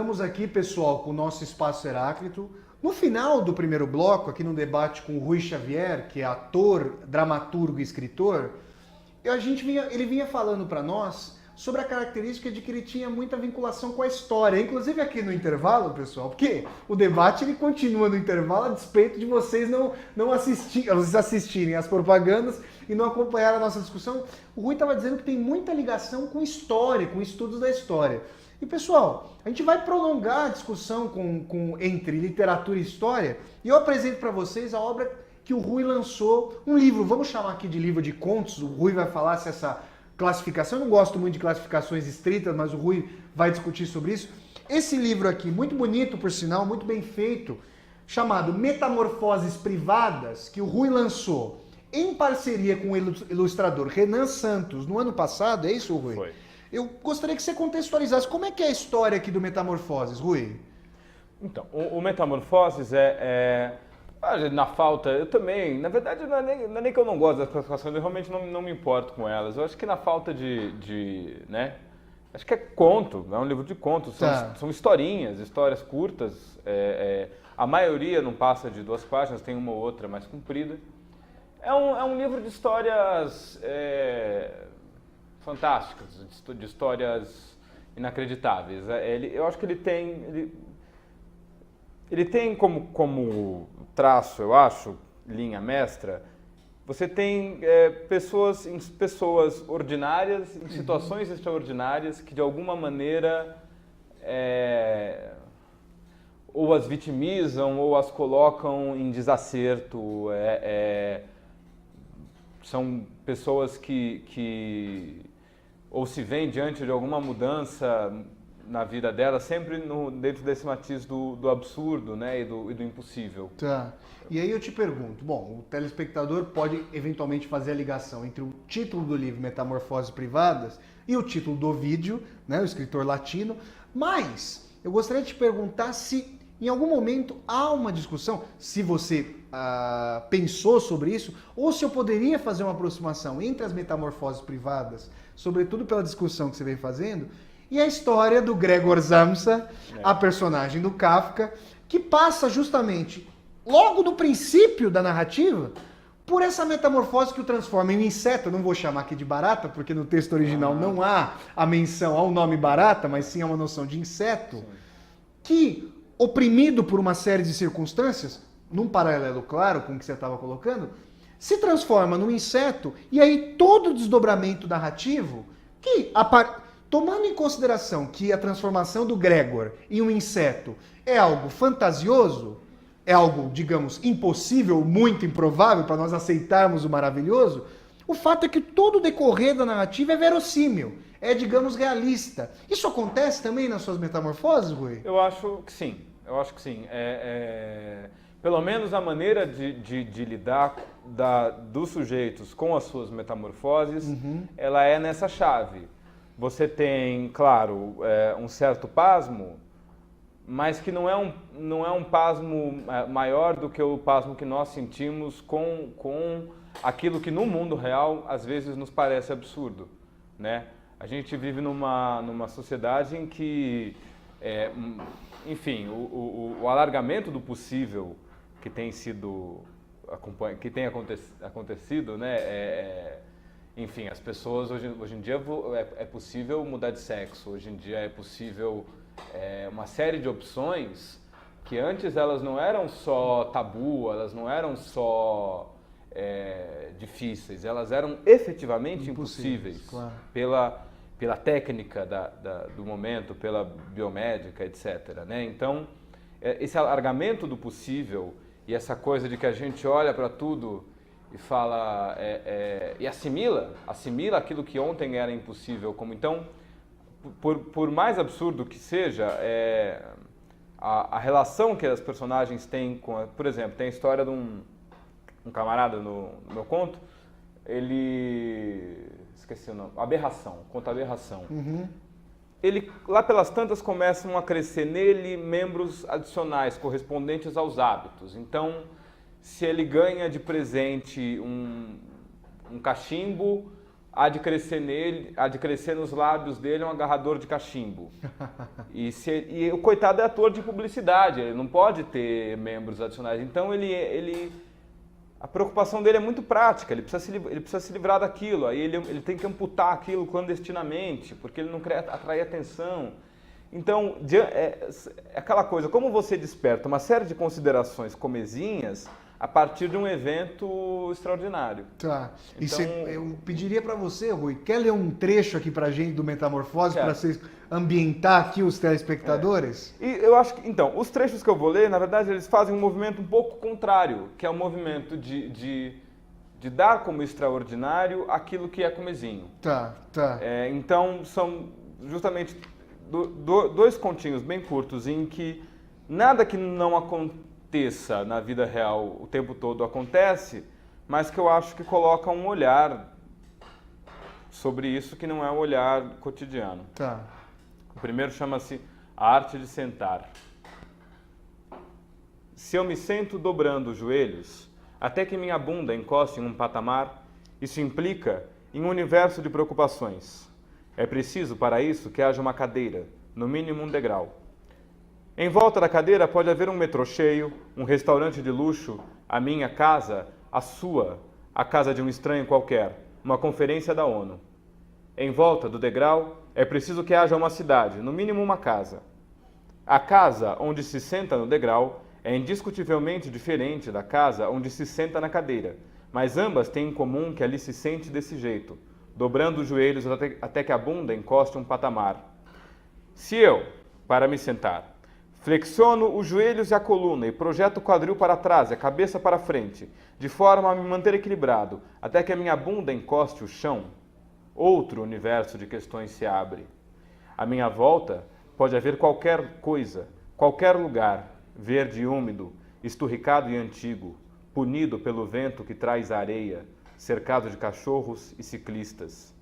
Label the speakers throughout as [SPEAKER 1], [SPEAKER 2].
[SPEAKER 1] Estamos aqui, pessoal, com o nosso Espaço Heráclito. No final do primeiro bloco, aqui no debate com o Rui Xavier, que é ator, dramaturgo e escritor, ele vinha falando para nós sobre a característica de que ele tinha muita vinculação com a história. Inclusive aqui no intervalo, pessoal, porque o debate ele continua no intervalo a despeito de vocês não assistirem às propagandas e não acompanhar a nossa discussão. O Rui estava dizendo que tem muita ligação com história, com estudos da história. E, pessoal, a gente vai prolongar a discussão entre literatura e história, e eu apresento para vocês a obra que o Rui lançou, um livro, vamos chamar aqui de livro de contos. O Rui vai falar se essa classificação, eu não gosto muito de classificações estritas, mas o Rui vai discutir sobre isso. Esse livro aqui, muito bonito por sinal, muito bem feito, chamado Metamorfoses Privadas, que o Rui lançou em parceria com o ilustrador Renan Santos no ano passado, é isso, Rui?
[SPEAKER 2] Foi.
[SPEAKER 1] Eu gostaria que você contextualizasse como é que é a história aqui do Metamorfoses, Rui?
[SPEAKER 2] Então, o Metamorfoses na falta, eu também, na verdade não é nem que eu não gosto das classificações, eu realmente não me importo com elas. Eu acho que na falta né? Acho que é conto, é um livro de contos, são historinhas, histórias curtas. A maioria não passa de 2 páginas, tem uma ou outra mais comprida. É um livro de histórias fantásticas, de histórias inacreditáveis. Eu acho que ele tem como traço, eu acho, linha mestra, você tem pessoas ordinárias, em situações extraordinárias, que de alguma maneira ou as vitimizam ou as colocam em desacerto. São pessoas que ou se veem diante de alguma mudança na vida dela, sempre dentro desse matiz do absurdo, né, e do impossível.
[SPEAKER 1] Tá. E aí eu te pergunto, bom, o telespectador pode eventualmente fazer a ligação entre o título do livro Metamorfoses Privadas e o título do Ovídio, né, o escritor latino, mas eu gostaria de te perguntar se em algum momento há uma discussão, se você pensou sobre isso, ou se eu poderia fazer uma aproximação entre as Metamorfoses Privadas, sobretudo pela discussão que você vem fazendo, e a história do Gregor Samsa, a personagem do Kafka, que passa justamente, logo no princípio da narrativa, por essa metamorfose que o transforma em um inseto. Eu não vou chamar aqui de barata, porque no texto original não há a menção ao nome barata, mas sim há uma noção de inseto, que, oprimido por uma série de circunstâncias, num paralelo claro com o que você estava colocando, se transforma num inseto, e aí todo o desdobramento narrativo, que, tomando em consideração que a transformação do Gregor em um inseto é algo fantasioso, é algo, digamos, impossível, muito improvável para nós aceitarmos o maravilhoso, o fato é que todo o decorrer da narrativa é verossímil, é, digamos, realista. Isso acontece também nas suas metamorfoses, Rui?
[SPEAKER 2] Eu acho que sim. Pelo menos a maneira de lidar dos sujeitos com as suas metamorfoses, ela é nessa chave. Você tem, claro, um certo pasmo, mas que não é um pasmo maior do que o pasmo que nós sentimos com aquilo que no mundo real às vezes nos parece absurdo, né? A gente vive numa sociedade em que, enfim, o alargamento do possível que tem acontecido, né? Enfim, as pessoas hoje em dia é possível mudar de sexo, hoje em dia é possível uma série de opções que antes elas não eram só tabu, elas não eram só difíceis, elas eram efetivamente impossíveis,
[SPEAKER 1] claro.
[SPEAKER 2] Pela técnica do momento, pela biomédica, etc., né? Então, esse alargamento do possível e essa coisa de que a gente olha para tudo e fala e assimila aquilo que ontem era impossível. Como então, por mais absurdo que seja, a relação que as personagens têm com, por exemplo, tem a história de um camarada no meu conto, esqueci o nome, conta Aberração. Ele, lá pelas tantas, começam a crescer nele membros adicionais correspondentes aos hábitos. Então, se ele ganha de presente um cachimbo, há de crescer nos lábios dele um agarrador de cachimbo. E o coitado é ator de publicidade, ele não pode ter membros adicionais. Então a preocupação dele é muito prática, ele precisa se livrar daquilo, aí ele tem que amputar aquilo clandestinamente, porque ele não quer atrair atenção. Então, é aquela coisa, como você desperta uma série de considerações comezinhas a partir de um evento extraordinário.
[SPEAKER 1] Tá.
[SPEAKER 2] Então,
[SPEAKER 1] Eu pediria para você, Rui, quer ler um trecho aqui pra gente do Metamorfose, para
[SPEAKER 2] Quero.
[SPEAKER 1] vocês ambientar aqui os telespectadores?
[SPEAKER 2] E eu acho que, então, os trechos que eu vou ler, na verdade, eles fazem um movimento um pouco contrário, que é o movimento de dar como extraordinário aquilo que é comezinho.
[SPEAKER 1] Tá.
[SPEAKER 2] Então, são justamente dois continhos bem curtos em que nada que não aconteça na vida real o tempo todo acontece, mas que eu acho que coloca um olhar sobre isso que não é um olhar cotidiano.
[SPEAKER 1] Tá.
[SPEAKER 2] O primeiro chama-se A Arte de Sentar. Se eu me sento dobrando os joelhos, até que minha bunda encoste em um patamar, isso implica em um universo de preocupações. É preciso, para isso, que haja uma cadeira, no mínimo um degrau. Em volta da cadeira pode haver um metrô cheio, um restaurante de luxo, a minha casa, a sua, a casa de um estranho qualquer, uma conferência da ONU. Em volta do degrau é preciso que haja uma cidade, no mínimo uma casa. A casa onde se senta no degrau é indiscutivelmente diferente da casa onde se senta na cadeira, mas ambas têm em comum que ali se sente desse jeito, dobrando os joelhos até que a bunda encoste um patamar. Se eu, para me sentar, flexiono os joelhos e a coluna e projeto o quadril para trás e a cabeça para frente, de forma a me manter equilibrado, até que a minha bunda encoste o chão, outro universo de questões se abre. À minha volta pode haver qualquer coisa, qualquer lugar, verde e úmido, esturricado e antigo, punido pelo vento que traz a areia, cercado de cachorros e ciclistas.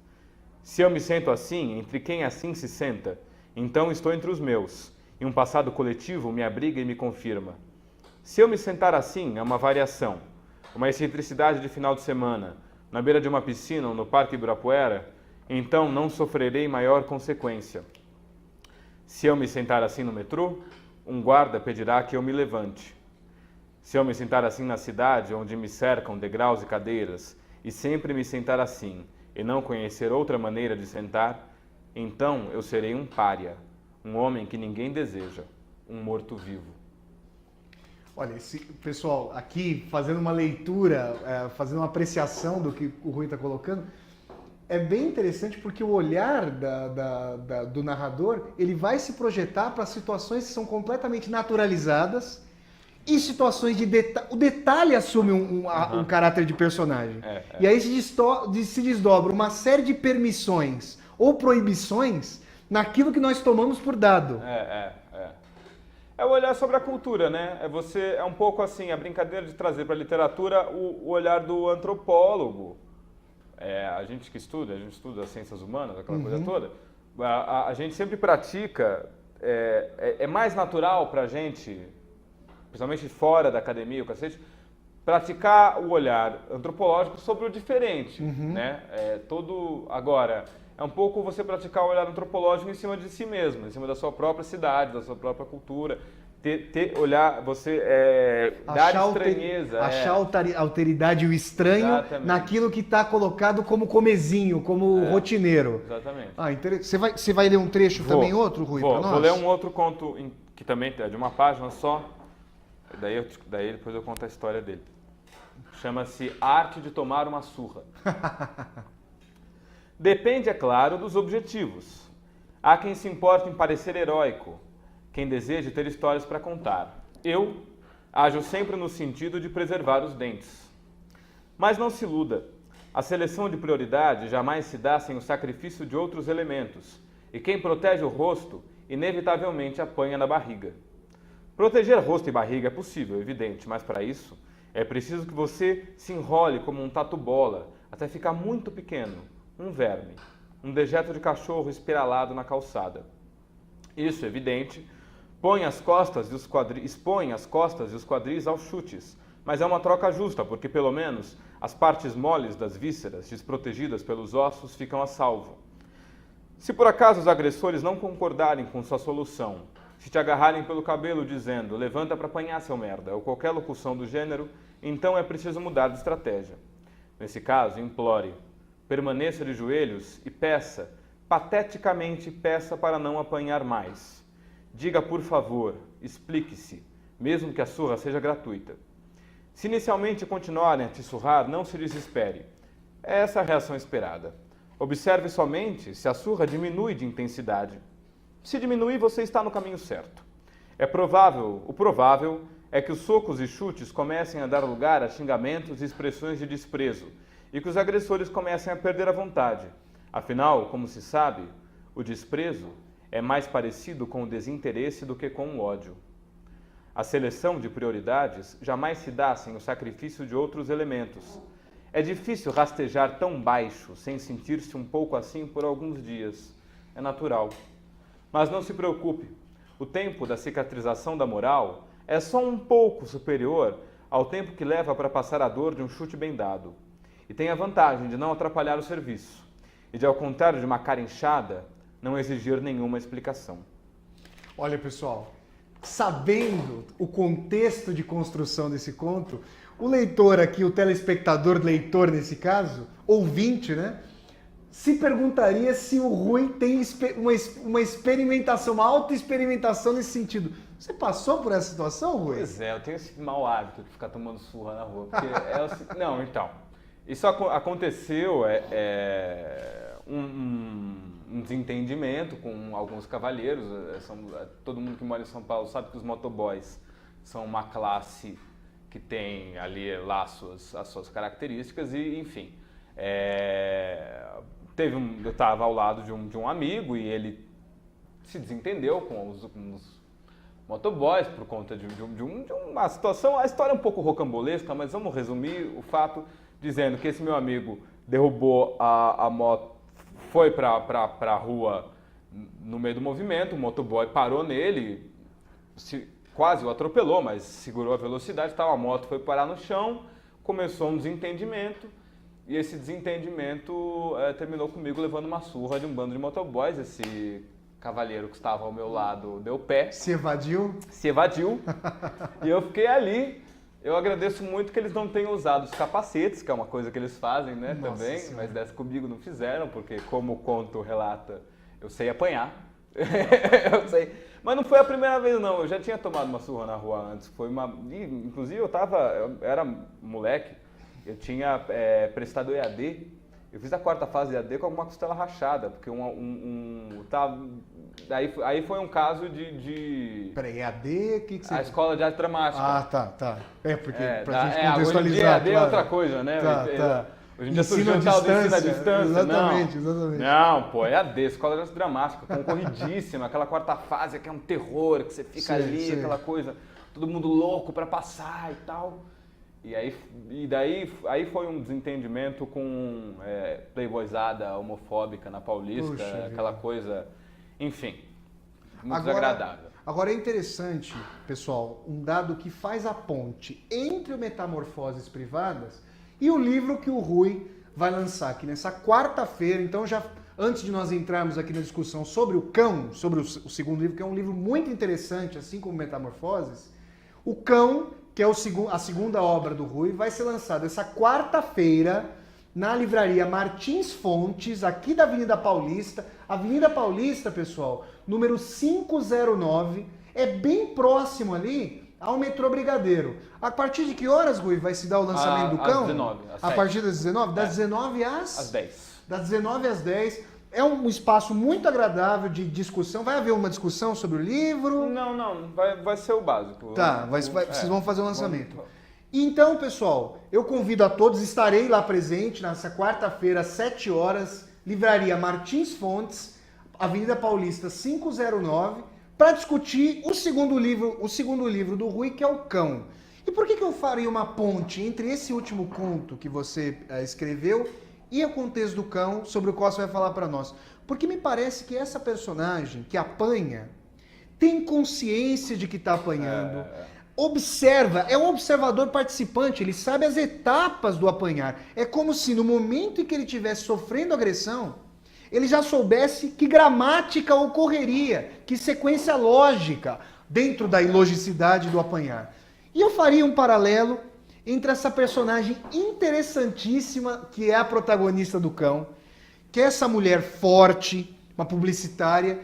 [SPEAKER 2] Se eu me sento assim, entre quem assim se senta, então estou entre os meus, e um passado coletivo me abriga e me confirma. Se eu me sentar assim, é uma variação, uma excentricidade de final de semana, na beira de uma piscina ou no Parque Ibirapuera, então não sofrerei maior consequência. Se eu me sentar assim no metrô, um guarda pedirá que eu me levante. Se eu me sentar assim na cidade, onde me cercam degraus e cadeiras, e sempre me sentar assim, e não conhecer outra maneira de sentar, então eu serei um pária, um homem que ninguém deseja, um morto-vivo.
[SPEAKER 1] Olha, pessoal, aqui fazendo uma leitura, fazendo uma apreciação do que o Rui está colocando, é bem interessante porque o olhar do narrador, ele vai se projetar para situações que são completamente naturalizadas e situações de detalhe. O detalhe assume um caráter de personagem. E aí se desdobra uma série de permissões ou proibições naquilo que nós tomamos por dado.
[SPEAKER 2] É o olhar sobre a cultura, né? É um pouco assim, a brincadeira de trazer para a literatura o olhar do antropólogo. A gente estuda as ciências humanas, aquela coisa toda, a gente sempre pratica, é mais natural para a gente, principalmente fora da academia, o cacete, praticar o olhar antropológico sobre o diferente, né? Agora, é um pouco você praticar o olhar antropológico em cima de si mesmo, em cima da sua própria cidade, da sua própria cultura, olhar, dar estranheza.
[SPEAKER 1] Achar a alteridade e o estranho. Exatamente. Naquilo que está colocado como comezinho, como rotineiro.
[SPEAKER 2] Exatamente.
[SPEAKER 1] Você vai ler um trecho também, outro, Rui, para nós?
[SPEAKER 2] Vou ler um outro conto que também é de uma página só, daí depois eu conto a história dele. Chama-se Arte de Tomar uma Surra. Depende, é claro, dos objetivos. Há quem se importe em parecer heróico, quem deseje ter histórias para contar. Eu ajo sempre no sentido de preservar os dentes. Mas não se iluda. A seleção de prioridade jamais se dá sem o sacrifício de outros elementos, e quem protege o rosto, inevitavelmente apanha na barriga. Proteger rosto e barriga é possível, é evidente, mas para isso é preciso que você se enrole como um tatu-bola, até ficar muito pequeno, um verme, um dejeto de cachorro espiralado na calçada. Isso, evidente, expõe as costas e os quadris aos chutes, mas é uma troca justa, porque pelo menos As partes moles das vísceras, desprotegidas pelos ossos, ficam a salvo. Se por acaso os agressores não concordarem com sua solução, se te agarrarem pelo cabelo dizendo levanta para apanhar, seu merda, ou qualquer locução do gênero, então é preciso mudar de estratégia. Nesse caso, implore, permaneça de joelhos e peça, pateticamente peça para não apanhar mais. Diga por favor, explique-se, mesmo que a surra seja gratuita. Se inicialmente continuarem a te surrar, não se desespere. É essa a reação esperada. Observe somente se a surra diminui de intensidade. Se diminuir, você está no caminho certo. O provável é que os socos e chutes comecem a dar lugar a xingamentos e expressões de desprezo e que os agressores comecem a perder a vontade. Afinal, como se sabe, o desprezo é mais parecido com o desinteresse do que com o ódio. A seleção de prioridades jamais se dá sem o sacrifício de outros elementos. É difícil rastejar tão baixo sem sentir-se um pouco assim por alguns dias. É natural. Mas não se preocupe. O tempo da cicatrização da moral é só um pouco superior ao tempo que leva para passar a dor de um chute bem dado. E tem a vantagem de não atrapalhar o serviço. E de, ao contrário de uma cara inchada, não exigir nenhuma explicação.
[SPEAKER 1] Olha, pessoal, sabendo o contexto de construção desse conto, o leitor aqui, o telespectador leitor nesse caso, ouvinte, né? Se perguntaria se o Rui tem uma experimentação, uma autoexperimentação nesse sentido. Você passou por essa situação, Rui?
[SPEAKER 2] Pois é, eu tenho esse mau hábito de ficar tomando surra na rua. Não, então, isso aconteceu, um desentendimento com alguns cavalheiros. Todo mundo que mora em São Paulo sabe que os motoboys são uma classe que tem ali lá as suas características e, enfim... eu estava ao lado de um amigo e ele se desentendeu com os motoboys por conta de uma situação. A história é um pouco rocambolesca, mas vamos resumir o fato dizendo que esse meu amigo derrubou a moto, foi para a rua no meio do movimento, o motoboy parou nele, quase o atropelou, mas segurou a velocidade, a moto foi parar no chão, começou um desentendimento. E esse desentendimento terminou comigo levando uma surra de um bando de motoboys. Esse cavalheiro que estava ao meu lado deu pé.
[SPEAKER 1] Se evadiu?
[SPEAKER 2] Se evadiu. E eu fiquei ali. Eu agradeço muito que eles não tenham usado os capacetes, que é uma coisa que eles fazem, né, também. Senhora. Mas dessa comigo não fizeram, porque como o conto relata, eu sei apanhar. Eu sei. Mas não foi a primeira vez, não. Eu já tinha tomado uma surra na rua antes. Inclusive, eu era moleque. Eu tinha prestado EAD, eu fiz a quarta fase de EAD com alguma costela rachada, porque aí foi um caso de...
[SPEAKER 1] Peraí, EAD, o que você...
[SPEAKER 2] A Escola de Arte Dramática.
[SPEAKER 1] Ah, tá. Porque pra gente contextualizar...
[SPEAKER 2] Hoje em dia EAD é outra coisa, né?
[SPEAKER 1] Tá.
[SPEAKER 2] Hoje em dia surgiu o tal do ensino à distância.
[SPEAKER 1] Exatamente.
[SPEAKER 2] Não, pô, EAD, Escola de Arte Dramática, concorridíssima, aquela quarta fase que é um terror, que você fica ali, aquela coisa, todo mundo louco pra passar e tal... Aí foi um desentendimento com playboyzada homofóbica na Paulista,
[SPEAKER 1] Puxa
[SPEAKER 2] aquela
[SPEAKER 1] vida.
[SPEAKER 2] Coisa, enfim, muito desagradável.
[SPEAKER 1] Agora é interessante, pessoal, um dado que faz a ponte entre o Metamorfoses Privadas e o livro que o Rui vai lançar aqui nessa quarta-feira. Então, já antes de nós entrarmos aqui na discussão sobre o Cão, sobre o segundo livro, que é um livro muito interessante, assim como Metamorfoses, o Cão, que é a segunda obra do Rui, vai ser lançado essa quarta-feira na livraria Martins Fontes, aqui da Avenida Paulista. Avenida Paulista, pessoal, número 509, é bem próximo ali ao metrô Brigadeiro. A partir de que horas, Rui, vai se dar o lançamento do Cão?
[SPEAKER 2] Às 19.
[SPEAKER 1] A partir das 19? Das 19
[SPEAKER 2] às 10.
[SPEAKER 1] Das 19 às 10. É um espaço muito agradável de discussão. Vai haver uma discussão sobre o livro?
[SPEAKER 2] Não, vai ser o básico.
[SPEAKER 1] Tá, vocês vão fazer o lançamento. Então, pessoal, eu convido a todos, estarei lá presente nessa quarta-feira, às 7 horas, livraria Martins Fontes, Avenida Paulista 509, para discutir o segundo livro do Rui, que é o Cão. E por que eu faria uma ponte entre esse último conto que você escreveu e o contexto do Cão, sobre o qual você vai falar para nós? Porque me parece que essa personagem que apanha tem consciência de que está apanhando, observa, é um observador participante, ele sabe as etapas do apanhar. É como se no momento em que ele estivesse sofrendo agressão, ele já soubesse que gramática ocorreria, que sequência lógica dentro da ilogicidade do apanhar. E eu faria um paralelo entre essa personagem interessantíssima, que é a protagonista do Cão, que é essa mulher forte, uma publicitária,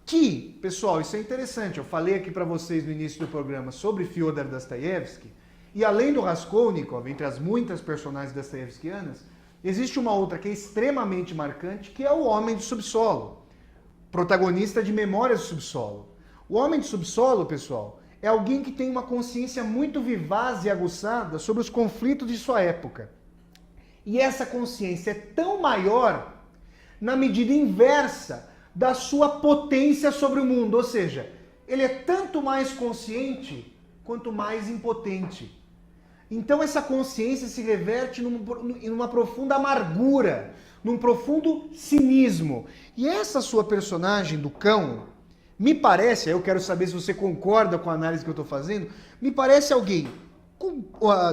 [SPEAKER 1] que, pessoal, isso é interessante, eu falei aqui para vocês no início do programa sobre Fyodor Dostoiévski, e além do Raskolnikov, entre as muitas personagens dostoiévskianas, existe uma outra que é extremamente marcante, que é o Homem do Subsolo, protagonista de Memórias do Subsolo. O Homem do Subsolo, pessoal, é alguém que tem uma consciência muito vivaz e aguçada sobre os conflitos de sua época. E essa consciência é tão maior na medida inversa da sua potência sobre o mundo, ou seja, ele é tanto mais consciente quanto mais impotente. Então essa consciência se reverte numa profunda amargura, num profundo cinismo. E essa sua personagem do Cão, me parece, eu quero saber se você concorda com a análise que eu estou fazendo, me parece alguém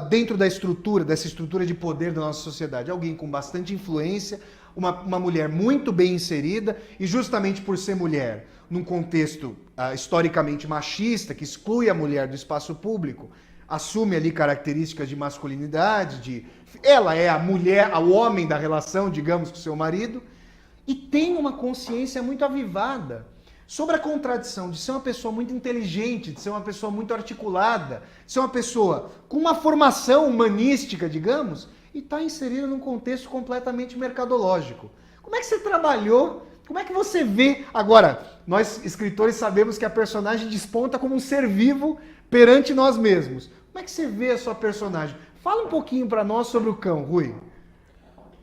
[SPEAKER 1] dentro dessa estrutura de poder da nossa sociedade, alguém com bastante influência, uma mulher muito bem inserida, e justamente por ser mulher, num contexto historicamente machista, que exclui a mulher do espaço público, assume ali características de masculinidade, ela é a mulher, o homem da relação, digamos, com seu marido, e tem uma consciência muito avivada sobre a contradição de ser uma pessoa muito inteligente, de ser uma pessoa muito articulada, de ser uma pessoa com uma formação humanística, digamos, e está inserida num contexto completamente mercadológico. Como é que você trabalhou? Como é que você vê? Agora, nós escritores sabemos que a personagem desponta como um ser vivo perante nós mesmos. Como é que você vê a sua personagem? Fala um pouquinho para nós sobre o Cão, Rui.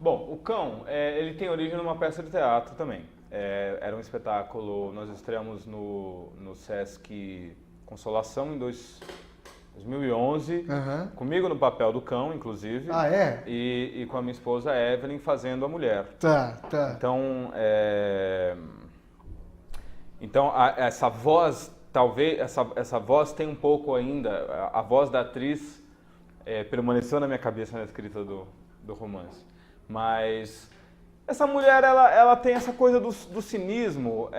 [SPEAKER 2] Bom, o Cão, ele tem origem numa peça de teatro também. Era um espetáculo, nós estreamos no Sesc Consolação em 2011, comigo no papel do Cão, inclusive.
[SPEAKER 1] Ah, é?
[SPEAKER 2] E com a minha esposa Evelyn fazendo a mulher.
[SPEAKER 1] Tá.
[SPEAKER 2] Então essa voz, talvez, essa voz tem um pouco ainda, a voz da atriz permaneceu na minha cabeça na escrita do romance. Mas essa mulher, ela tem essa coisa do cinismo.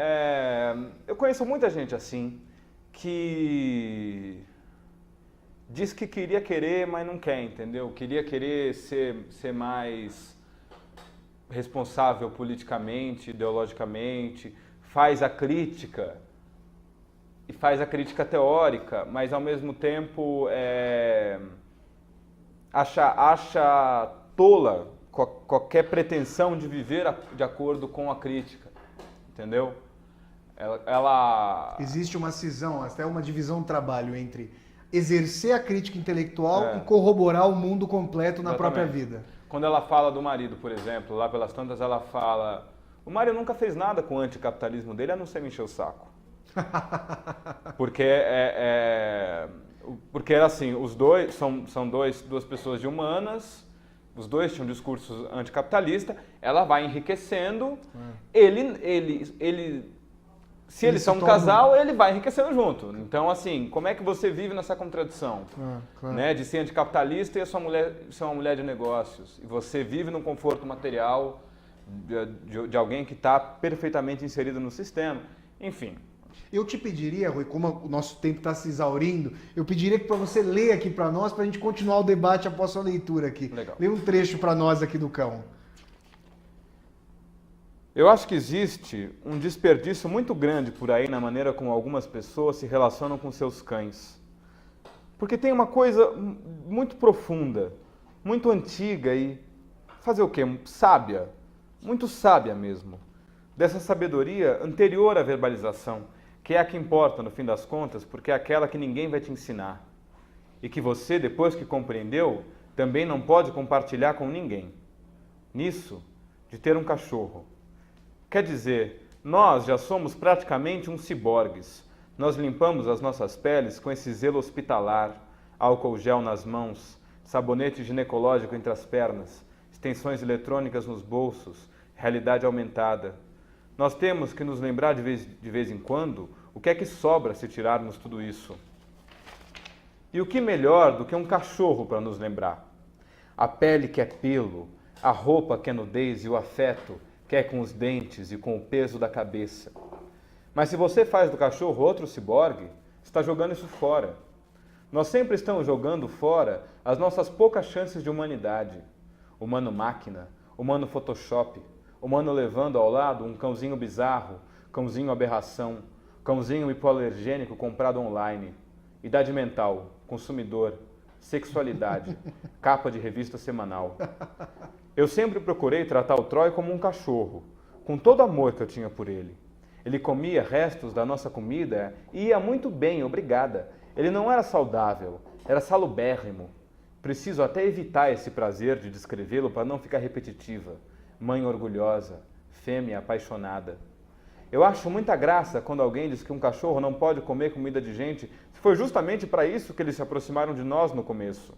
[SPEAKER 2] Eu conheço muita gente assim, que diz que queria querer, mas não quer, entendeu? Queria querer ser mais responsável politicamente, ideologicamente, faz a crítica, e faz a crítica teórica, mas ao mesmo tempo acha tola qualquer pretensão de viver de acordo com a crítica, entendeu?
[SPEAKER 1] Existe uma cisão, até uma divisão do trabalho entre exercer a crítica intelectual e corroborar o mundo completo na própria vida.
[SPEAKER 2] Quando ela fala do marido, por exemplo, lá pelas tantas ela fala: o Mário nunca fez nada com o anticapitalismo dele, a não ser me encher o saco. Porque porque assim, os dois são duas pessoas de humanas, os dois tinham discursos anticapitalistas, ela vai enriquecendo, se eles são um casal, ele vai enriquecendo junto. Então, assim, como é que você vive nessa contradição?
[SPEAKER 1] Claro.
[SPEAKER 2] Né, de ser anticapitalista e a sua mulher ser uma mulher de negócios. E você vive num conforto material de alguém que está perfeitamente inserido no sistema. Enfim.
[SPEAKER 1] Eu te pediria, Rui, como o nosso tempo está se exaurindo, eu pediria que para você ler aqui para nós, para a gente continuar o debate após a leitura aqui.
[SPEAKER 2] Legal.
[SPEAKER 1] Lê um trecho para nós aqui do Cão.
[SPEAKER 2] Eu acho que existe um desperdício muito grande por aí na maneira como algumas pessoas se relacionam com seus cães. Porque tem uma coisa muito profunda, muito antiga e, fazer o quê? Sábia, muito sábia mesmo. Dessa sabedoria anterior à verbalização, que é a que importa no fim das contas, porque é aquela que ninguém vai te ensinar. E que você, depois que compreendeu, também não pode compartilhar com ninguém. Nisso, de ter um cachorro. Quer dizer, nós já somos praticamente uns ciborgues. Nós limpamos as nossas peles com esse zelo hospitalar, álcool gel nas mãos, sabonete ginecológico entre as pernas, extensões eletrônicas nos bolsos, realidade aumentada. Nós temos que nos lembrar de vez em quando o que é que sobra se tirarmos tudo isso. E o que melhor do que um cachorro para nos lembrar? A pele que é pelo, a roupa que é nudez e o afeto que é com os dentes e com o peso da cabeça. Mas se você faz do cachorro outro ciborgue, está jogando isso fora. Nós sempre estamos jogando fora as nossas poucas chances de humanidade. Humano máquina, humano Photoshop, humano levando ao lado um cãozinho bizarro, cãozinho aberração, cãozinho hipoalergênico comprado online. Idade mental, consumidor, sexualidade, capa de revista semanal. Eu sempre procurei tratar o Troy como um cachorro, com todo o amor que eu tinha por ele. Ele comia restos da nossa comida e ia muito bem, obrigada. Ele não era saudável, era salubérrimo. Preciso até evitar esse prazer de descrevê-lo para não ficar repetitiva. Mãe orgulhosa, fêmea apaixonada. Eu acho muita graça quando alguém diz que um cachorro não pode comer comida de gente. Foi justamente para isso que eles se aproximaram de nós no começo.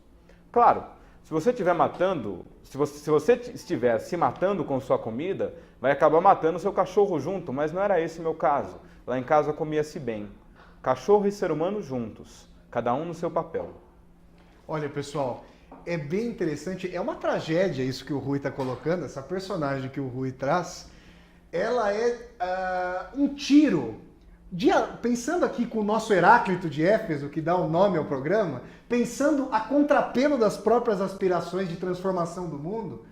[SPEAKER 2] Claro, se você estiver matando, se você estiver se matando com sua comida, vai acabar matando seu cachorro junto, mas não era esse o meu caso. Lá em casa comia-se bem. Cachorro e ser humano juntos, cada um no seu papel.
[SPEAKER 1] Olha, pessoal, é bem interessante, é uma tragédia isso que o Rui está colocando, essa personagem que o Rui traz, ela é um tiro. Pensando aqui com o nosso Heráclito de Éfeso, que dá o nome ao programa, pensando a contrapelo das próprias aspirações de transformação do mundo,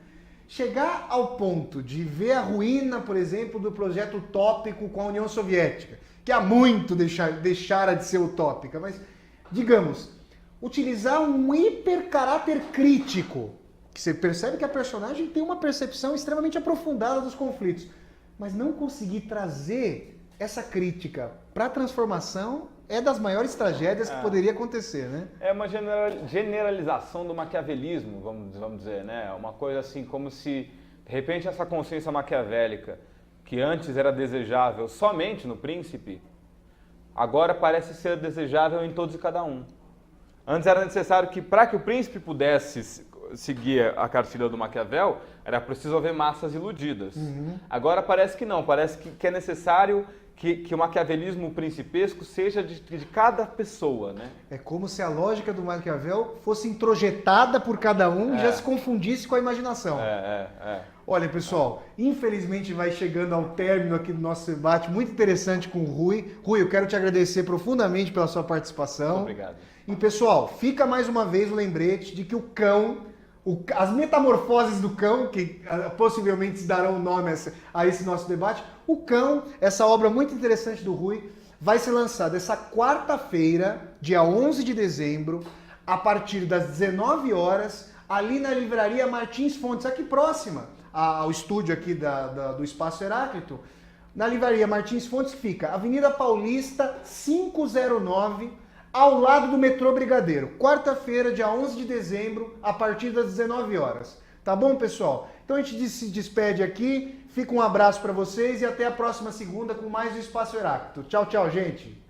[SPEAKER 1] chegar ao ponto de ver a ruína, por exemplo, do projeto utópico com a União Soviética, que há muito deixara de ser utópica, mas, digamos, utilizar um hipercaráter crítico, que você percebe que a personagem tem uma percepção extremamente aprofundada dos conflitos, mas não conseguir trazer essa crítica para a transformação é das maiores tragédias que poderia acontecer, né?
[SPEAKER 2] É uma generalização do maquiavelismo, vamos dizer, né? Uma coisa assim, como se, de repente, essa consciência maquiavélica, que antes era desejável somente no príncipe, agora parece ser desejável em todos e cada um. Antes era necessário que, para que o príncipe pudesse seguir a cartilha do Maquiavel, era preciso haver massas iludidas. Agora parece que não, parece que é necessário que o maquiavelismo principesco seja de cada pessoa, né?
[SPEAKER 1] É como se a lógica do Maquiavel fosse introjetada por cada um e já se confundisse com a imaginação. Olha, pessoal, infelizmente vai chegando ao término aqui do nosso debate, muito interessante com o Rui. Rui, eu quero te agradecer profundamente pela sua participação.
[SPEAKER 2] Muito obrigado.
[SPEAKER 1] E, pessoal, fica mais uma vez o lembrete de que o cão, as metamorfoses do cão, que possivelmente darão nome a esse nosso debate, o cão, essa obra muito interessante do Rui, vai ser lançada essa quarta-feira, dia 11 de dezembro, a partir das 19 horas, ali na Livraria Martins Fontes, aqui próxima ao estúdio aqui do Espaço Heráclito. Na Livraria Martins Fontes fica Avenida Paulista 509, ao lado do metrô Brigadeiro. Quarta-feira, dia 11 de dezembro, a partir das 19 horas. Tá bom, pessoal? Então a gente se despede aqui. Fica um abraço para vocês e até a próxima segunda com mais o Espaço Heráclito. Tchau, tchau, gente!